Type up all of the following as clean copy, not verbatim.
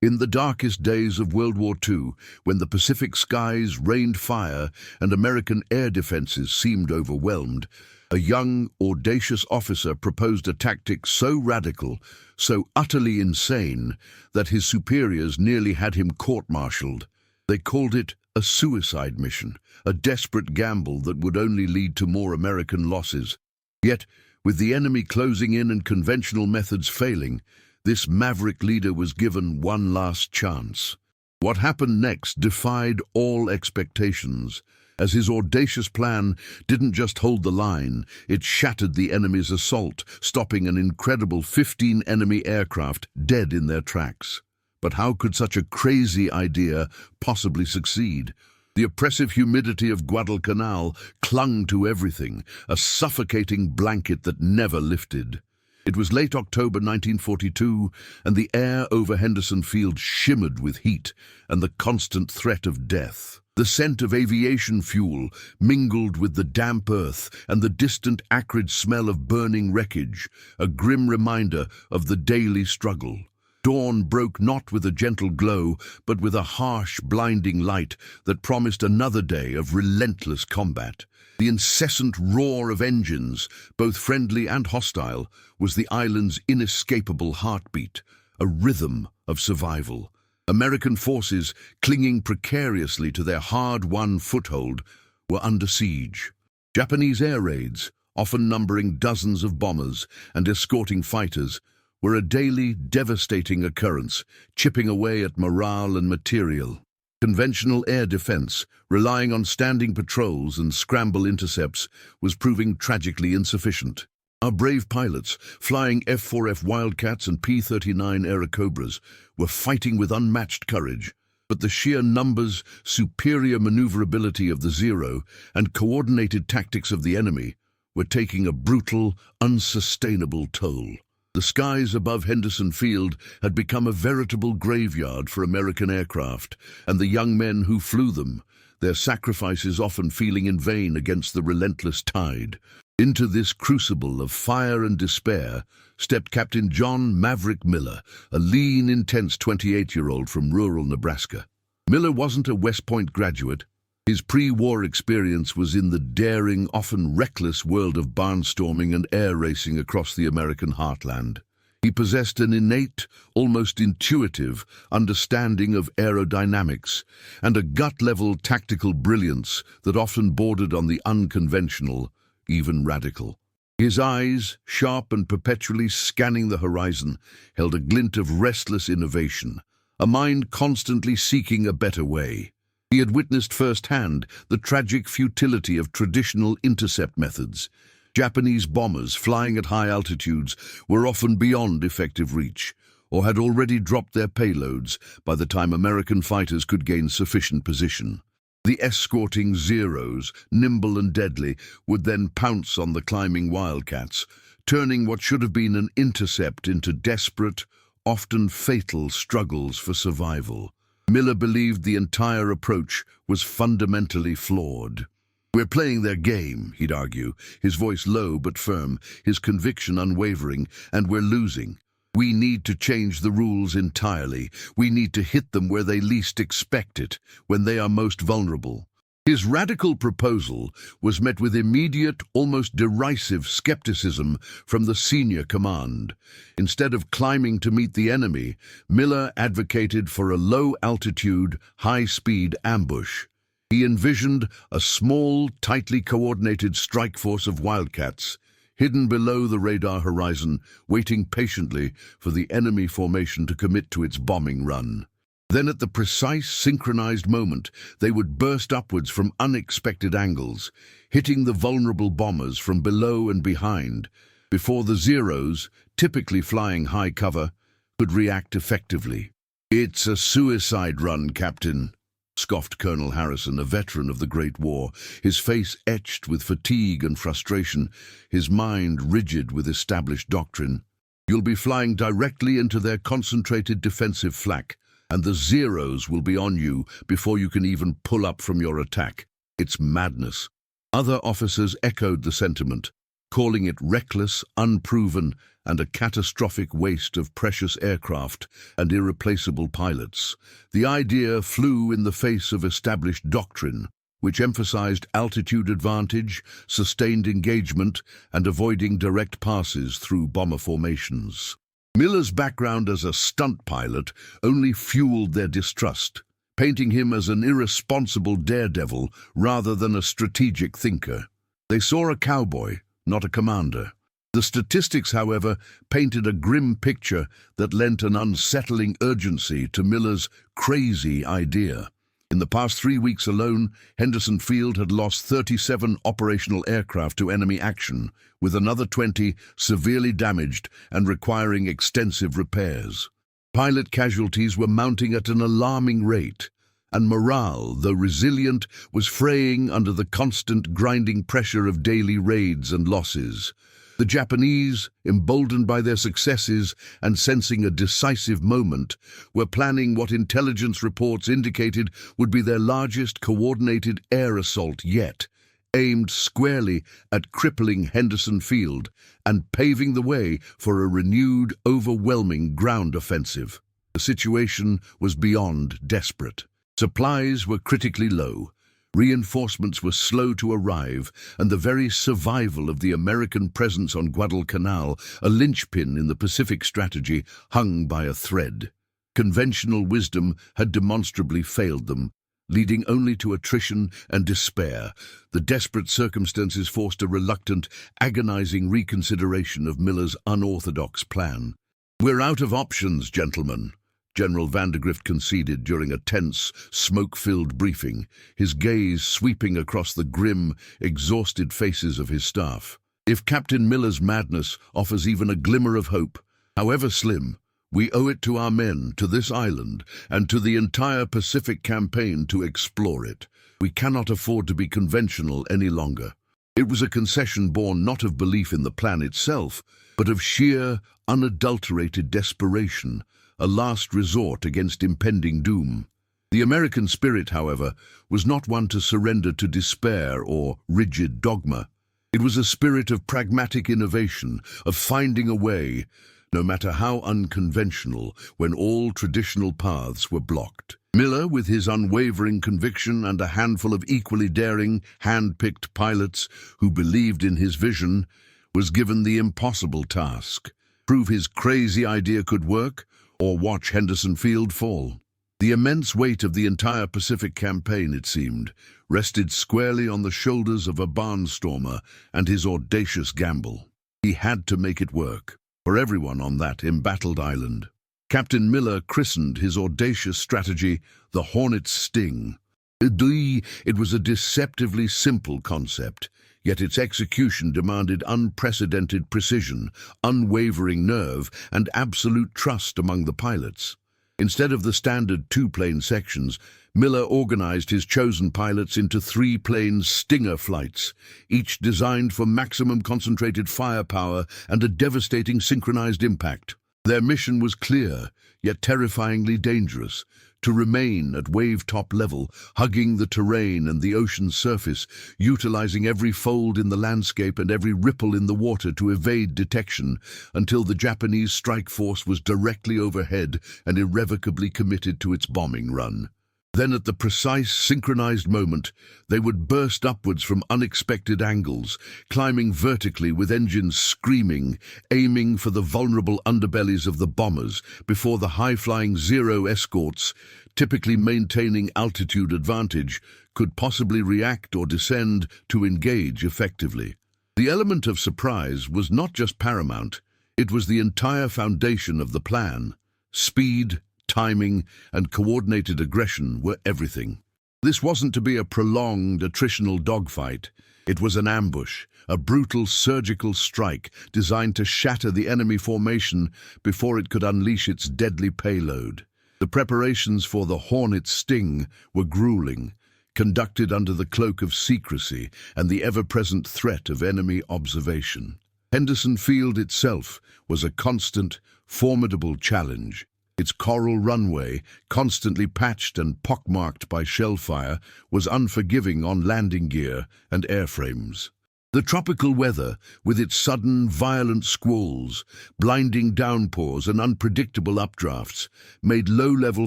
In the darkest days of World War II, when the Pacific skies rained fire and American air defenses seemed overwhelmed, a young, audacious officer proposed a tactic so radical, so utterly insane, that his superiors nearly had him court-martialed. They called it a suicide mission, a desperate gamble that would only lead to more American losses. Yet, with the enemy closing in and conventional methods failing, this maverick leader was given one last chance. What happened next defied all expectations, as his audacious plan didn't just hold the line, it shattered the enemy's assault, stopping an incredible 15 enemy aircraft dead in their tracks. But how could such a crazy idea possibly succeed? The oppressive humidity of Guadalcanal clung to everything, a suffocating blanket that never lifted. It was late October 1942, and the air over Henderson Field shimmered with heat and the constant threat of death. The scent of aviation fuel mingled with the damp earth and the distant acrid smell of burning wreckage, a grim reminder of the daily struggle. Dawn broke not with a gentle glow, but with a harsh, blinding light that promised another day of relentless combat. The incessant roar of engines, both friendly and hostile, was the island's inescapable heartbeat, a rhythm of survival. American forces, clinging precariously to their hard-won foothold, were under siege. Japanese air raids, often numbering dozens of bombers and escorting fighters, were a daily, devastating occurrence, chipping away at morale and material. Conventional air defense, relying on standing patrols and scramble intercepts, was proving tragically insufficient. Our brave pilots, flying F-4F Wildcats and P-39 Airacobras, were fighting with unmatched courage, but the sheer numbers, superior maneuverability of the Zero, and coordinated tactics of the enemy were taking a brutal, unsustainable toll. The skies above Henderson Field had become a veritable graveyard for American aircraft, and the young men who flew them, their sacrifices often feeling in vain against the relentless tide. Into this crucible of fire and despair stepped Captain John Maverick Miller, a lean, intense 28-year-old from rural Nebraska. Miller wasn't a West Point graduate. His pre-war experience was in the daring, often reckless world of barnstorming and air racing across the American heartland. He possessed an innate, almost intuitive, understanding of aerodynamics and a gut-level tactical brilliance that often bordered on the unconventional, even radical. His eyes, sharp and perpetually scanning the horizon, held a glint of restless innovation, a mind constantly seeking a better way. He had witnessed firsthand the tragic futility of traditional intercept methods. Japanese bombers flying at high altitudes were often beyond effective reach, or had already dropped their payloads by the time American fighters could gain sufficient position. The escorting Zeros, nimble and deadly, would then pounce on the climbing Wildcats, turning what should have been an intercept into desperate, often fatal struggles for survival. Miller believed the entire approach was fundamentally flawed. "We're playing their game," he'd argue, his voice low but firm, his conviction unwavering, "and we're losing. We need to change the rules entirely. We need to hit them where they least expect it, when they are most vulnerable." His radical proposal was met with immediate, almost derisive skepticism from the senior command. Instead of climbing to meet the enemy, Miller advocated for a low-altitude, high-speed ambush. He envisioned a small, tightly coordinated strike force of Wildcats, hidden below the radar horizon, waiting patiently for the enemy formation to commit to its bombing run. Then at the precise, synchronized moment, they would burst upwards from unexpected angles, hitting the vulnerable bombers from below and behind, before the Zeros, typically flying high cover, could react effectively. "It's a suicide run, Captain," scoffed Colonel Harrison, a veteran of the Great War, his face etched with fatigue and frustration, his mind rigid with established doctrine. "You'll be flying directly into their concentrated defensive flak, and the Zeros will be on you before you can even pull up from your attack. It's madness." Other officers echoed the sentiment, calling it reckless, unproven, and a catastrophic waste of precious aircraft and irreplaceable pilots. The idea flew in the face of established doctrine, which emphasized altitude advantage, sustained engagement, and avoiding direct passes through bomber formations. Miller's background as a stunt pilot only fueled their distrust, painting him as an irresponsible daredevil rather than a strategic thinker. They saw a cowboy, not a commander. The statistics, however, painted a grim picture that lent an unsettling urgency to Miller's crazy idea. In the past 3 weeks alone, Henderson Field had lost 37 operational aircraft to enemy action, with another 20 severely damaged and requiring extensive repairs. Pilot casualties were mounting at an alarming rate, and morale, though resilient, was fraying under the constant grinding pressure of daily raids and losses. The Japanese, emboldened by their successes and sensing a decisive moment, were planning what intelligence reports indicated would be their largest coordinated air assault yet, aimed squarely at crippling Henderson Field and paving the way for a renewed, overwhelming ground offensive. The situation was beyond desperate. Supplies were critically low. Reinforcements were slow to arrive, and the very survival of the American presence on Guadalcanal, a linchpin in the Pacific strategy, hung by a thread. Conventional wisdom had demonstrably failed them, leading only to attrition and despair. The desperate circumstances forced a reluctant, agonizing reconsideration of Miller's unorthodox plan. "We're out of options, gentlemen," General Vandegrift conceded during a tense, smoke-filled briefing, his gaze sweeping across the grim, exhausted faces of his staff. "If Captain Miller's madness offers even a glimmer of hope, however slim, we owe it to our men, to this island, and to the entire Pacific campaign to explore it. We cannot afford to be conventional any longer." It was a concession born not of belief in the plan itself, but of sheer, unadulterated desperation, a last resort against impending doom. The American spirit, however, was not one to surrender to despair or rigid dogma. It was a spirit of pragmatic innovation, of finding a way, no matter how unconventional, when all traditional paths were blocked. Miller, with his unwavering conviction and a handful of equally daring, hand-picked pilots who believed in his vision, was given the impossible task: prove his crazy idea could work, or watch Henderson Field fall. The immense weight of the entire Pacific campaign, it seemed, rested squarely on the shoulders of a barnstormer and his audacious gamble. He had to make it work, for everyone on that embattled island. Captain Miller christened his audacious strategy the Hornet's Sting. It was a deceptively simple concept, yet its execution demanded unprecedented precision, unwavering nerve, and absolute trust among the pilots. Instead of the standard two-plane sections, Miller organized his chosen pilots into 3-plane Stinger flights, each designed for maximum concentrated firepower and a devastating synchronized impact. Their mission was clear, yet terrifyingly dangerous: to remain at wave-top level, hugging the terrain and the ocean's surface, utilizing every fold in the landscape and every ripple in the water to evade detection, until the Japanese strike force was directly overhead and irrevocably committed to its bombing run. Then, at the precise, synchronized moment, they would burst upwards from unexpected angles, climbing vertically with engines screaming, aiming for the vulnerable underbellies of the bombers before the high-flying Zero escorts, typically maintaining altitude advantage, could possibly react or descend to engage effectively. The element of surprise was not just paramount, it was the entire foundation of the plan. Speed, timing, and coordinated aggression were everything. This wasn't to be a prolonged, attritional dogfight. It was an ambush, a brutal surgical strike designed to shatter the enemy formation before it could unleash its deadly payload. The preparations for the Hornet's Sting were grueling, conducted under the cloak of secrecy and the ever-present threat of enemy observation. Henderson Field itself was a constant, formidable challenge. Its coral runway, constantly patched and pockmarked by shellfire, was unforgiving on landing gear and airframes. The tropical weather, with its sudden, violent squalls, blinding downpours and unpredictable updrafts, made low-level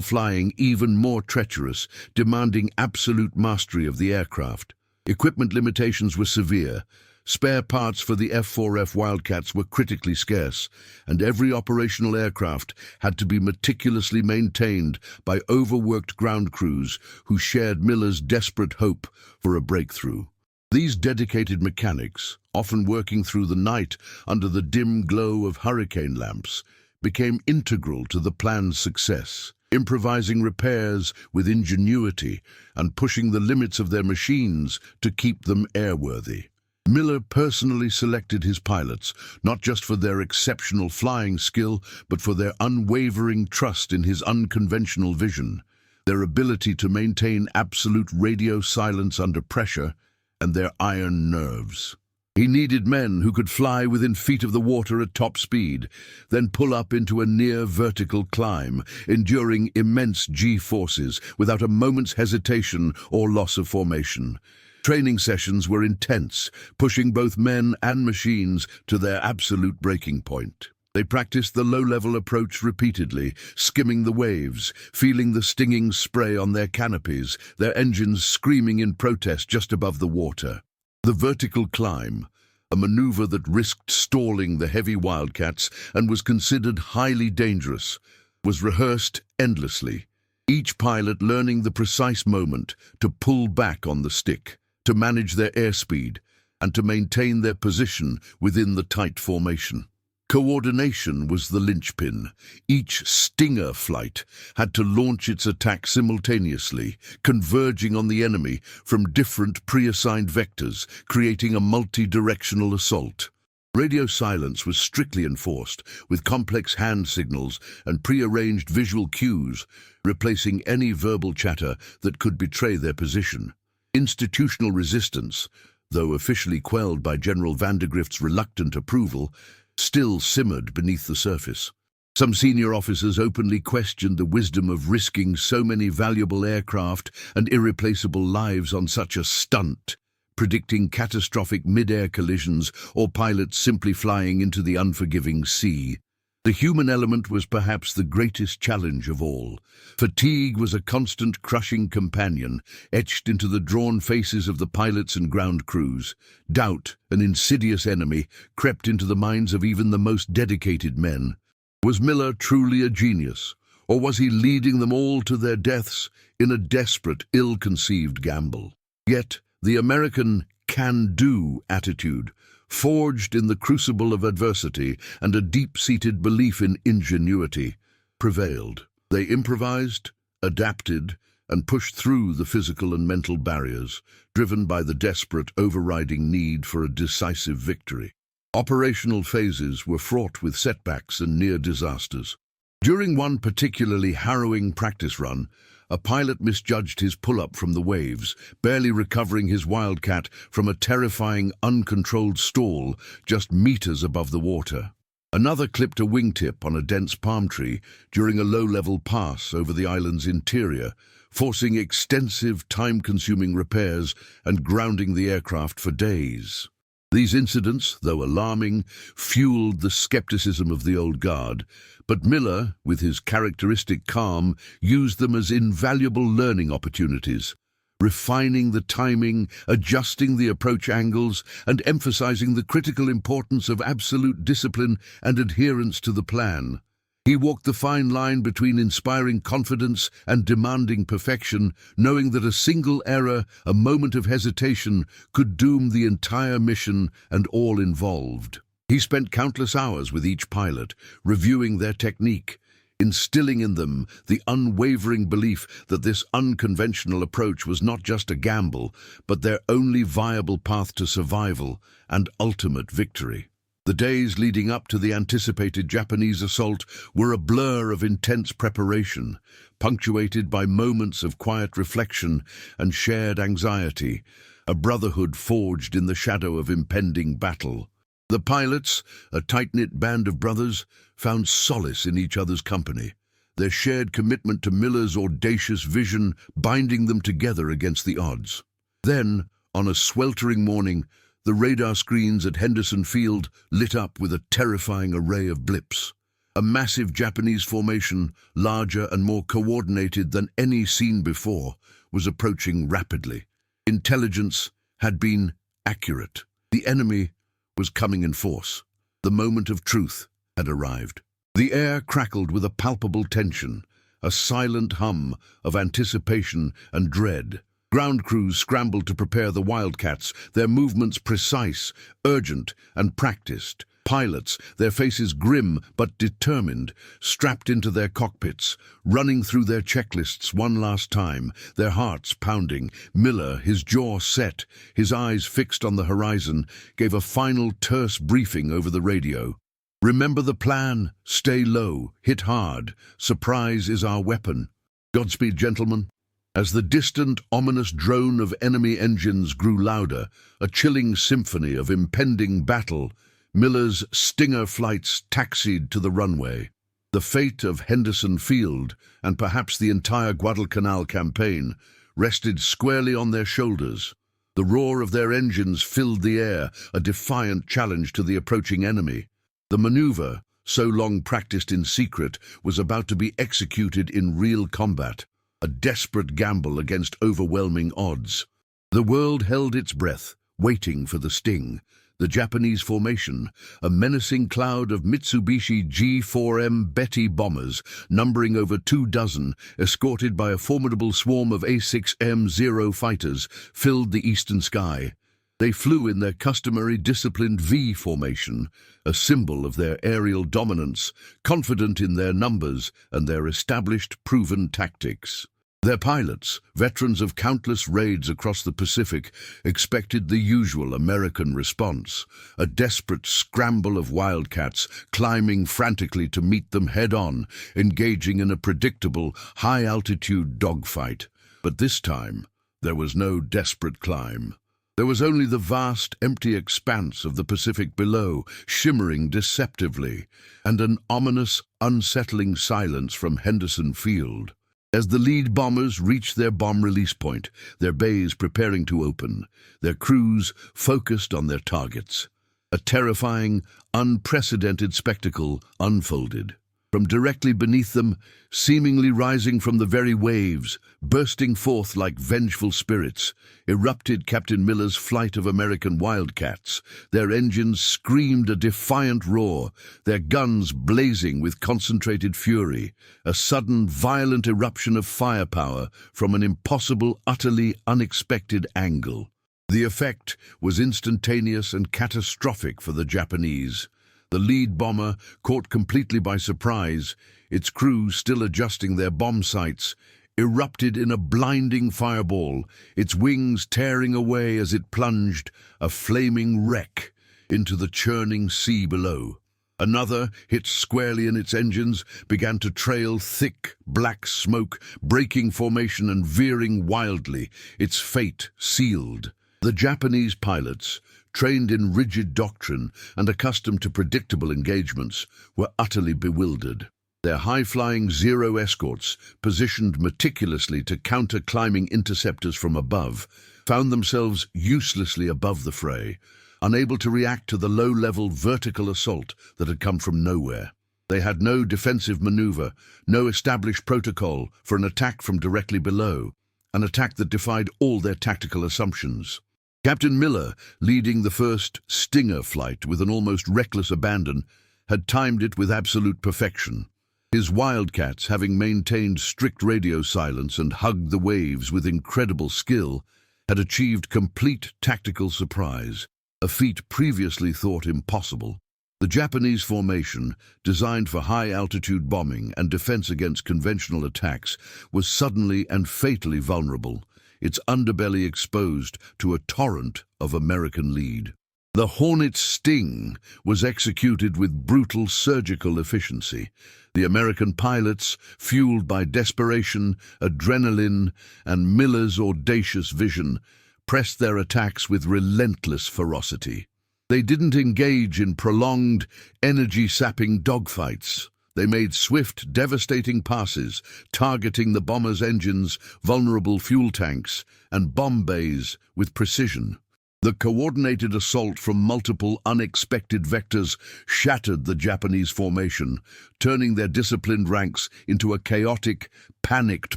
flying even more treacherous, demanding absolute mastery of the aircraft. Equipment limitations were severe. Spare parts for the F-4F Wildcats were critically scarce, and every operational aircraft had to be meticulously maintained by overworked ground crews who shared Miller's desperate hope for a breakthrough. These dedicated mechanics, often working through the night under the dim glow of hurricane lamps, became integral to the plan's success, improvising repairs with ingenuity and pushing the limits of their machines to keep them airworthy. Miller personally selected his pilots, not just for their exceptional flying skill, but for their unwavering trust in his unconventional vision, their ability to maintain absolute radio silence under pressure, and their iron nerves. He needed men who could fly within feet of the water at top speed, then pull up into a near-vertical climb, enduring immense G-forces without a moment's hesitation or loss of formation. Training sessions were intense, pushing both men and machines to their absolute breaking point. They practiced the low-level approach repeatedly, skimming the waves, feeling the stinging spray on their canopies, their engines screaming in protest just above the water. The vertical climb, a maneuver that risked stalling the heavy Wildcats and was considered highly dangerous, was rehearsed endlessly, each pilot learning the precise moment to pull back on the stick, to manage their airspeed, and to maintain their position within the tight formation. Coordination was the linchpin. Each Stinger flight had to launch its attack simultaneously, converging on the enemy from different pre-assigned vectors, creating a multi-directional assault. Radio silence was strictly enforced, with complex hand signals and pre-arranged visual cues, replacing any verbal chatter that could betray their position. Institutional resistance, though officially quelled by General Vandegrift's reluctant approval, still simmered beneath the surface. Some senior officers openly questioned the wisdom of risking so many valuable aircraft and irreplaceable lives on such a stunt, predicting catastrophic mid-air collisions or pilots simply flying into the unforgiving sea. The human element was perhaps the greatest challenge of all. Fatigue was a constant crushing companion, etched into the drawn faces of the pilots and ground crews. Doubt, an insidious enemy, crept into the minds of even the most dedicated men. Was Miller truly a genius, or was he leading them all to their deaths in a desperate, ill-conceived gamble? Yet, the American can-do attitude, forged in the crucible of adversity and a deep-seated belief in ingenuity, prevailed. They improvised, adapted, and pushed through the physical and mental barriers, driven by the desperate overriding need for a decisive victory. Operational phases were fraught with setbacks and near disasters. During one particularly harrowing practice run, a pilot misjudged his pull-up from the waves, barely recovering his Wildcat from a terrifying, uncontrolled stall just meters above the water. Another clipped a wingtip on a dense palm tree during a low-level pass over the island's interior, forcing extensive, time-consuming repairs and grounding the aircraft for days. These incidents, though alarming, fueled the skepticism of the old guard, but Miller, with his characteristic calm, used them as invaluable learning opportunities, refining the timing, adjusting the approach angles, and emphasizing the critical importance of absolute discipline and adherence to the plan. He walked the fine line between inspiring confidence and demanding perfection, knowing that a single error, a moment of hesitation, could doom the entire mission and all involved. He spent countless hours with each pilot, reviewing their technique, instilling in them the unwavering belief that this unconventional approach was not just a gamble, but their only viable path to survival and ultimate victory. The days leading up to the anticipated Japanese assault were a blur of intense preparation, punctuated by moments of quiet reflection and shared anxiety, a brotherhood forged in the shadow of impending battle. The pilots, a tight-knit band of brothers, found solace in each other's company, their shared commitment to Miller's audacious vision binding them together against the odds. Then, on a sweltering morning, The radar screens at Henderson Field lit up with a terrifying array of blips. A massive Japanese formation, larger and more coordinated than any seen before, was approaching rapidly. Intelligence had been accurate. The enemy was coming in force. The moment of truth had arrived. The air crackled with a palpable tension, a silent hum of anticipation and dread. Ground crews scrambled to prepare the Wildcats, their movements precise, urgent, and practiced. Pilots, their faces grim but determined, strapped into their cockpits, running through their checklists one last time, their hearts pounding. Miller, his jaw set, his eyes fixed on the horizon, gave a final terse briefing over the radio. "Remember the plan. Stay low. Hit hard. Surprise is our weapon. Godspeed, gentlemen." As the distant, ominous drone of enemy engines grew louder, a chilling symphony of impending battle, Miller's Stinger flights taxied to the runway. The fate of Henderson Field, and perhaps the entire Guadalcanal campaign, rested squarely on their shoulders. The roar of their engines filled the air, a defiant challenge to the approaching enemy. The maneuver, so long practiced in secret, was about to be executed in real combat, a desperate gamble against overwhelming odds. The world held its breath, waiting for the sting. The Japanese formation, a menacing cloud of Mitsubishi G4M Betty bombers, numbering over 24, escorted by a formidable swarm of A6M0 fighters, filled the eastern sky. They flew in their customary disciplined V formation, a symbol of their aerial dominance, confident in their numbers and their established, proven tactics. Their pilots, veterans of countless raids across the Pacific, expected the usual American response, a desperate scramble of Wildcats climbing frantically to meet them head-on, engaging in a predictable, high-altitude dogfight. But this time, there was no desperate climb. There was only the vast, empty expanse of the Pacific below, shimmering deceptively, and an ominous, unsettling silence from Henderson Field. As the lead bombers reached their bomb release point, their bays preparing to open, their crews focused on their targets, a terrifying, unprecedented spectacle unfolded. From directly beneath them, seemingly rising from the very waves, bursting forth like vengeful spirits, erupted Captain Miller's flight of American Wildcats. Their engines screamed a defiant roar, their guns blazing with concentrated fury, a sudden, violent eruption of firepower from an impossible, utterly unexpected angle. The effect was instantaneous and catastrophic for the Japanese. The lead bomber, caught completely by surprise, its crew still adjusting their bomb sights, erupted in a blinding fireball, its wings tearing away as it plunged, a flaming wreck, into the churning sea below. Another, hit squarely in its engines, began to trail thick, black smoke, breaking formation and veering wildly, its fate sealed. The Japanese pilots, trained in rigid doctrine and accustomed to predictable engagements, were utterly bewildered. Their high-flying Zero escorts, positioned meticulously to counter climbing interceptors from above, found themselves uselessly above the fray, unable to react to the low-level vertical assault that had come from nowhere. They had no defensive maneuver, no established protocol for an attack from directly below, an attack that defied all their tactical assumptions. Captain Miller, leading the first Stinger flight with an almost reckless abandon, had timed it with absolute perfection. His Wildcats, having maintained strict radio silence and hugged the waves with incredible skill, had achieved complete tactical surprise, a feat previously thought impossible. The Japanese formation, designed for high-altitude bombing and defense against conventional attacks, was suddenly and fatally vulnerable, its underbelly exposed to a torrent of American lead. The Hornet's sting was executed with brutal surgical efficiency. The American pilots, fueled by desperation, adrenaline, and Miller's audacious vision, pressed their attacks with relentless ferocity. They didn't engage in prolonged, energy-sapping dogfights. They made swift, devastating passes, targeting the bomber's engines, vulnerable fuel tanks, and bomb bays with precision. The coordinated assault from multiple unexpected vectors shattered the Japanese formation, turning their disciplined ranks into a chaotic, panicked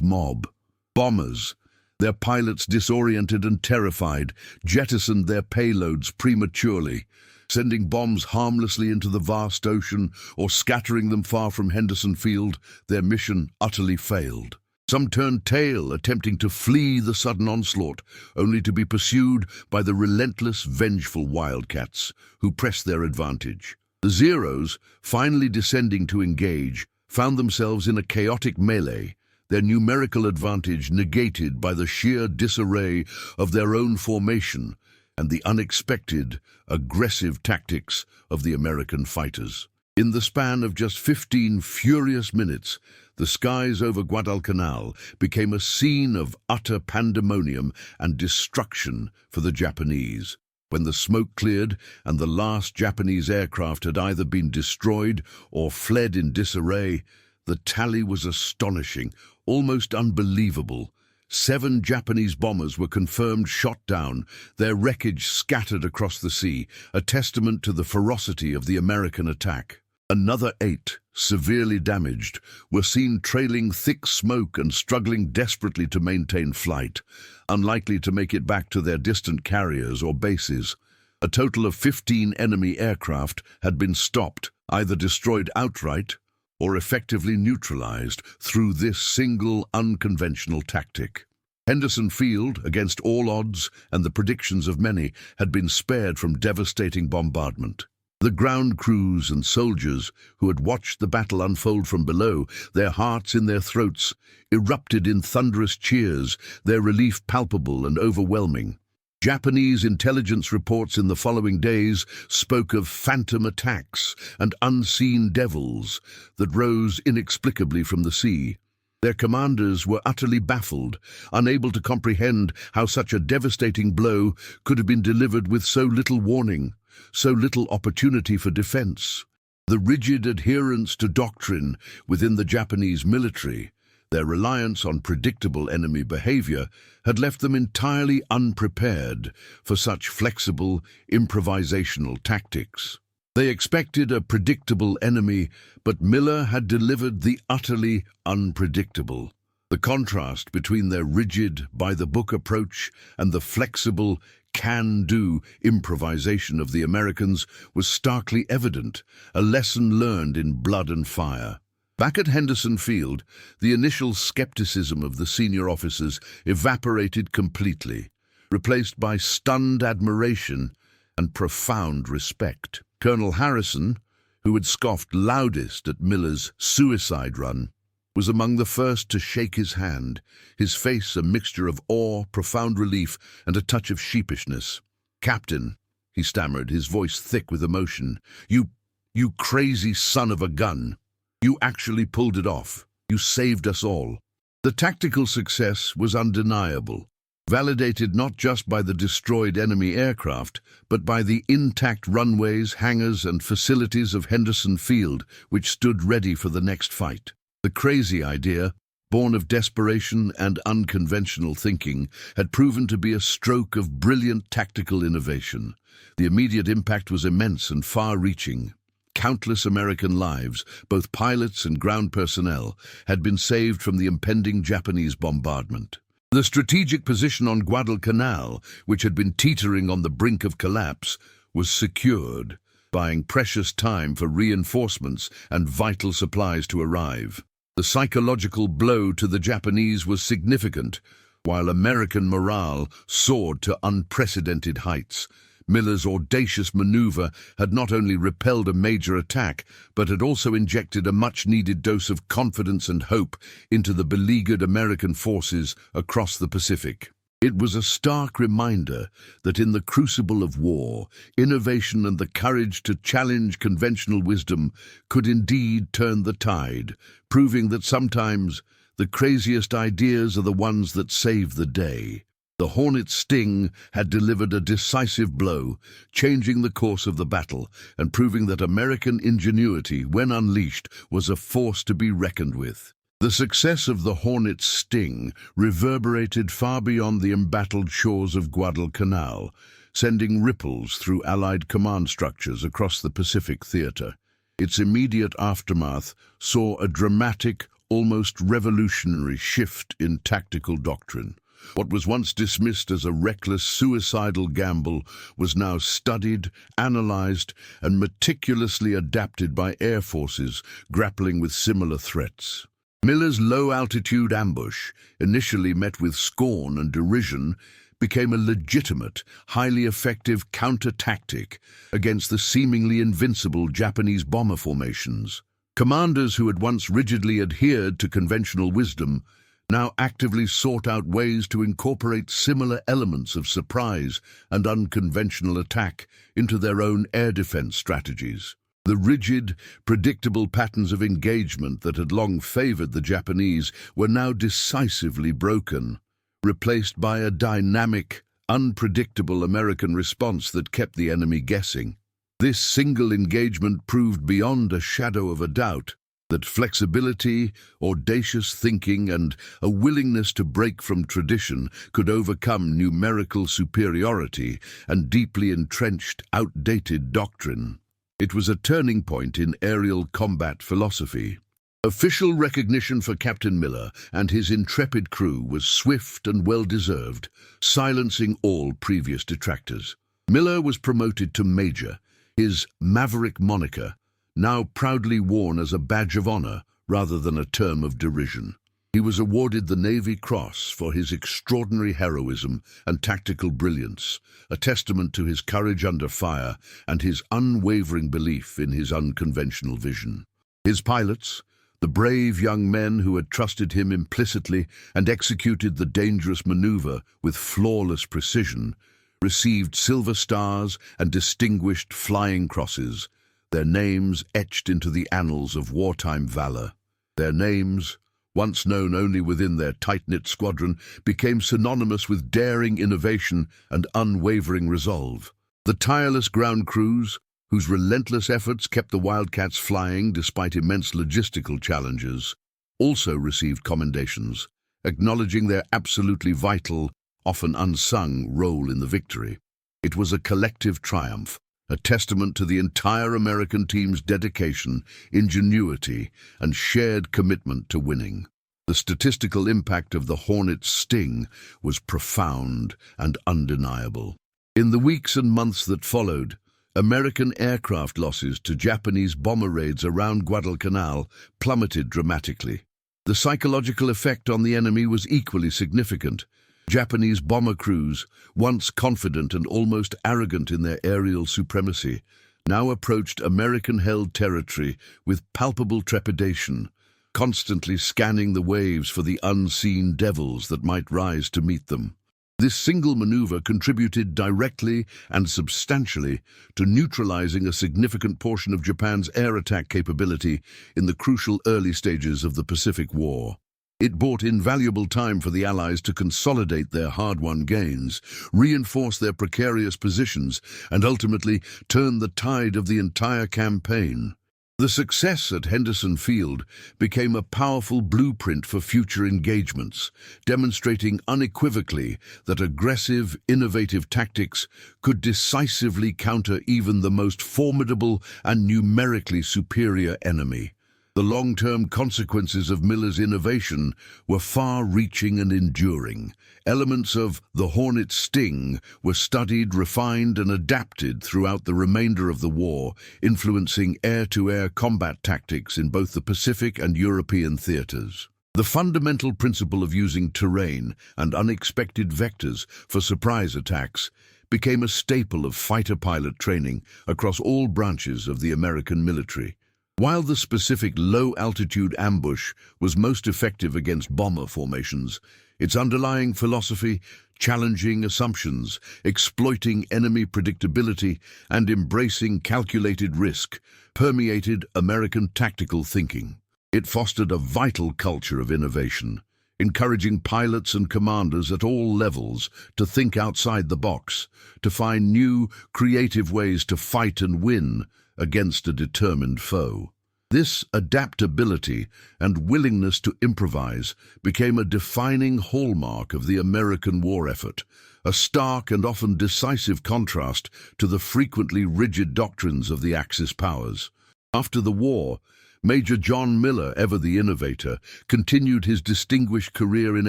mob. Bombers, their pilots disoriented and terrified, jettisoned their payloads prematurely, sending bombs harmlessly into the vast ocean or scattering them far from Henderson Field. Their mission utterly failed. Some turned tail, attempting to flee the sudden onslaught, only to be pursued by the relentless, vengeful Wildcats, who pressed their advantage. The Zeros, finally descending to engage, found themselves in a chaotic melee, their numerical advantage negated by the sheer disarray of their own formation and the unexpected, aggressive tactics of the American fighters. In the span of just 15 furious minutes, the skies over Guadalcanal became a scene of utter pandemonium and destruction for the Japanese. When the smoke cleared and the last Japanese aircraft had either been destroyed or fled in disarray, the tally was astonishing, almost unbelievable. 7 Japanese bombers were confirmed shot down, their wreckage scattered across the sea, a testament to the ferocity of the American attack. Another 8, severely damaged, were seen trailing thick smoke and struggling desperately to maintain flight, unlikely to make it back to their distant carriers or bases. A total of 15 enemy aircraft had been stopped, either destroyed outright or effectively neutralized through this single unconventional tactic. Henderson Field, against all odds and the predictions of many, had been spared from devastating bombardment. The ground crews and soldiers who had watched the battle unfold from below, their hearts in their throats, erupted in thunderous cheers, their relief palpable and overwhelming. Japanese intelligence reports in the following days spoke of phantom attacks and unseen devils that rose inexplicably from the sea. Their commanders were utterly baffled, unable to comprehend how such a devastating blow could have been delivered with so little warning, so little opportunity for defense. The rigid adherence to doctrine within the Japanese military, their reliance on predictable enemy behavior, had left them entirely unprepared for such flexible, improvisational tactics. They expected a predictable enemy, but Miller had delivered the utterly unpredictable. The contrast between their rigid, by-the-book approach and the flexible, can-do improvisation of the Americans was starkly evident, a lesson learned in blood and fire. Back at Henderson Field, the initial skepticism of the senior officers evaporated completely, replaced by stunned admiration and profound respect. Colonel Harrison, who had scoffed loudest at Miller's suicide run, was among the first to shake his hand, his face a mixture of awe, profound relief, and a touch of sheepishness. "Captain," he stammered, his voice thick with emotion, you crazy son of a gun. You actually pulled it off. You saved us all." The tactical success was undeniable, validated not just by the destroyed enemy aircraft, but by the intact runways, hangars, and facilities of Henderson Field, which stood ready for the next fight. The crazy idea, born of desperation and unconventional thinking, had proven to be a stroke of brilliant tactical innovation. The immediate impact was immense and far-reaching. Countless American lives, both pilots and ground personnel, had been saved from the impending Japanese bombardment. The strategic position on Guadalcanal, which had been teetering on the brink of collapse, was secured, buying precious time for reinforcements and vital supplies to arrive. The psychological blow to the Japanese was significant, while American morale soared to unprecedented heights. Miller's audacious maneuver had not only repelled a major attack, but had also injected a much-needed dose of confidence and hope into the beleaguered American forces across the Pacific. It was a stark reminder that in the crucible of war, innovation and the courage to challenge conventional wisdom could indeed turn the tide, proving that sometimes the craziest ideas are the ones that save the day. The Hornet's sting had delivered a decisive blow, changing the course of the battle and proving that American ingenuity, when unleashed, was a force to be reckoned with. The success of the Hornet's sting reverberated far beyond the embattled shores of Guadalcanal, sending ripples through Allied command structures across the Pacific theater. Its immediate aftermath saw a dramatic, almost revolutionary shift in tactical doctrine. What was once dismissed as a reckless, suicidal gamble was now studied, analyzed, and meticulously adapted by air forces grappling with similar threats. Miller's low-altitude ambush, initially met with scorn and derision, became a legitimate, highly effective counter-tactic against the seemingly invincible Japanese bomber formations. Commanders who had once rigidly adhered to conventional wisdom now actively sought out ways to incorporate similar elements of surprise and unconventional attack into their own air defense strategies. The rigid, predictable patterns of engagement that had long favored the Japanese were now decisively broken, replaced by a dynamic, unpredictable American response that kept the enemy guessing. This single engagement proved beyond a shadow of a doubt that flexibility, audacious thinking, and a willingness to break from tradition could overcome numerical superiority and deeply entrenched, outdated doctrine. It was a turning point in aerial combat philosophy. Official recognition for Captain Miller and his intrepid crew was swift and well-deserved, silencing all previous detractors. Miller was promoted to Major, his maverick moniker now proudly worn as a badge of honor rather than a term of derision. He was awarded the Navy Cross for his extraordinary heroism and tactical brilliance, a testament to his courage under fire and his unwavering belief in his unconventional vision. His pilots, the brave young men who had trusted him implicitly and executed the dangerous maneuver with flawless precision, received silver stars and distinguished flying crosses, their names etched into the annals of wartime valor. Their names, once known only within their tight-knit squadron, became synonymous with daring innovation and unwavering resolve. The tireless ground crews, whose relentless efforts kept the Wildcats flying despite immense logistical challenges, also received commendations, acknowledging their absolutely vital, often unsung, role in the victory. It was a collective triumph, a testament to the entire American team's dedication, ingenuity, and shared commitment to winning. The statistical impact of the Hornet's sting was profound and undeniable. In the weeks and months that followed, American aircraft losses to Japanese bomber raids around Guadalcanal plummeted dramatically. The psychological effect on the enemy was equally significant. Japanese bomber crews, once confident and almost arrogant in their aerial supremacy, now approached American-held territory with palpable trepidation, constantly scanning the waves for the unseen devils that might rise to meet them. This single maneuver contributed directly and substantially to neutralizing a significant portion of Japan's air attack capability in the crucial early stages of the Pacific War. It bought invaluable time for the Allies to consolidate their hard-won gains, reinforce their precarious positions, and ultimately turn the tide of the entire campaign. The success at Henderson Field became a powerful blueprint for future engagements, demonstrating unequivocally that aggressive, innovative tactics could decisively counter even the most formidable and numerically superior enemy. The long-term consequences of Miller's innovation were far-reaching and enduring. Elements of the Hornet's sting were studied, refined, and adapted throughout the remainder of the war, influencing air-to-air combat tactics in both the Pacific and European theaters. The fundamental principle of using terrain and unexpected vectors for surprise attacks became a staple of fighter pilot training across all branches of the American military. While the specific low-altitude ambush was most effective against bomber formations, its underlying philosophy, challenging assumptions, exploiting enemy predictability, and embracing calculated risk, permeated American tactical thinking. It fostered a vital culture of innovation, encouraging pilots and commanders at all levels to think outside the box, to find new, creative ways to fight and win against a determined foe. This adaptability and willingness to improvise became a defining hallmark of the American war effort, a stark and often decisive contrast to the frequently rigid doctrines of the Axis powers. After the war, Major John Miller, ever the innovator, continued his distinguished career in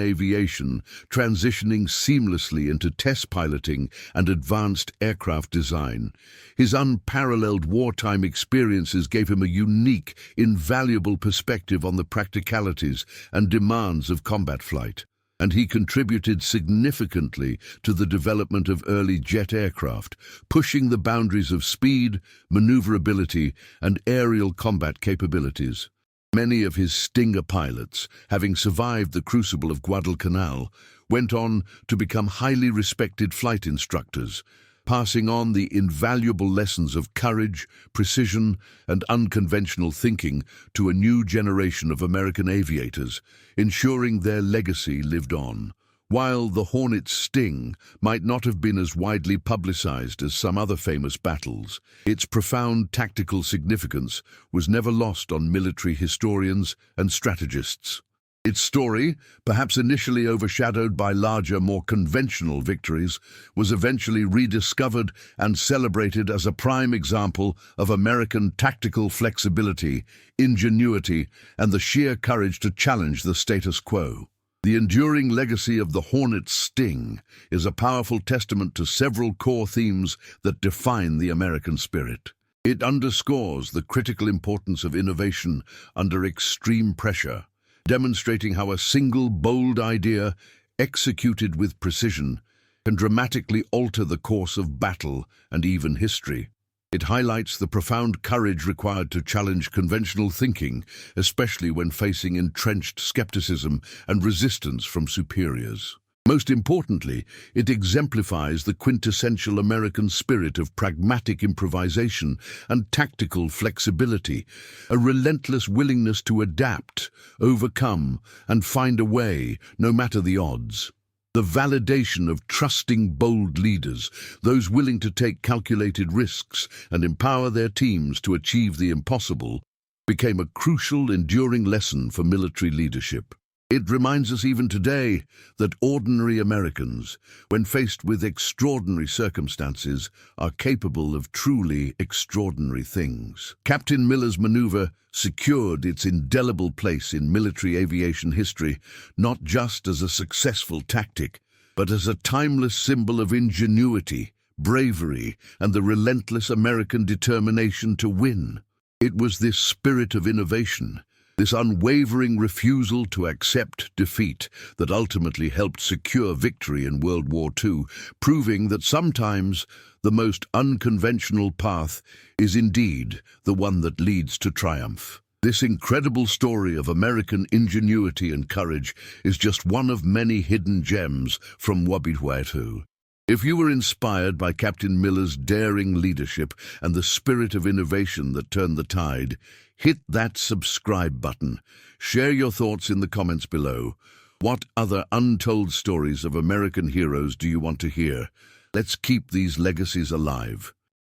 aviation, transitioning seamlessly into test piloting and advanced aircraft design. His unparalleled wartime experiences gave him a unique, invaluable perspective on the practicalities and demands of combat flight, and he contributed significantly to the development of early jet aircraft, pushing the boundaries of speed, maneuverability, and aerial combat capabilities. Many of his Stinger pilots, having survived the crucible of Guadalcanal, went on to become highly respected flight instructors, passing on the invaluable lessons of courage, precision, and unconventional thinking to a new generation of American aviators, ensuring their legacy lived on. While the Hornet's sting might not have been as widely publicized as some other famous battles, its profound tactical significance was never lost on military historians and strategists. Its story, perhaps initially overshadowed by larger, more conventional victories, was eventually rediscovered and celebrated as a prime example of American tactical flexibility, ingenuity, and the sheer courage to challenge the status quo. The enduring legacy of the Hornet's sting is a powerful testament to several core themes that define the American spirit. It underscores the critical importance of innovation under extreme pressure, demonstrating how a single bold idea, executed with precision, can dramatically alter the course of battle and even history. It highlights the profound courage required to challenge conventional thinking, especially when facing entrenched skepticism and resistance from superiors. Most importantly, it exemplifies the quintessential American spirit of pragmatic improvisation and tactical flexibility, a relentless willingness to adapt, overcome, and find a way, no matter the odds. The validation of trusting bold leaders, those willing to take calculated risks and empower their teams to achieve the impossible, became a crucial, enduring lesson for military leadership. It reminds us even today that ordinary Americans, when faced with extraordinary circumstances, are capable of truly extraordinary things. Captain Miller's maneuver secured its indelible place in military aviation history, not just as a successful tactic, but as a timeless symbol of ingenuity, bravery, and the relentless American determination to win. It was this spirit of innovation, this unwavering refusal to accept defeat, that ultimately helped secure victory in World War II, proving that sometimes the most unconventional path is indeed the one that leads to triumph. This incredible story of American ingenuity and courage is just one of many hidden gems from Wabituatu. If you were inspired by Captain Miller's daring leadership and the spirit of innovation that turned the tide, hit that subscribe button. Share your thoughts in the comments below. What other untold stories of American heroes do you want to hear? Let's keep these legacies alive.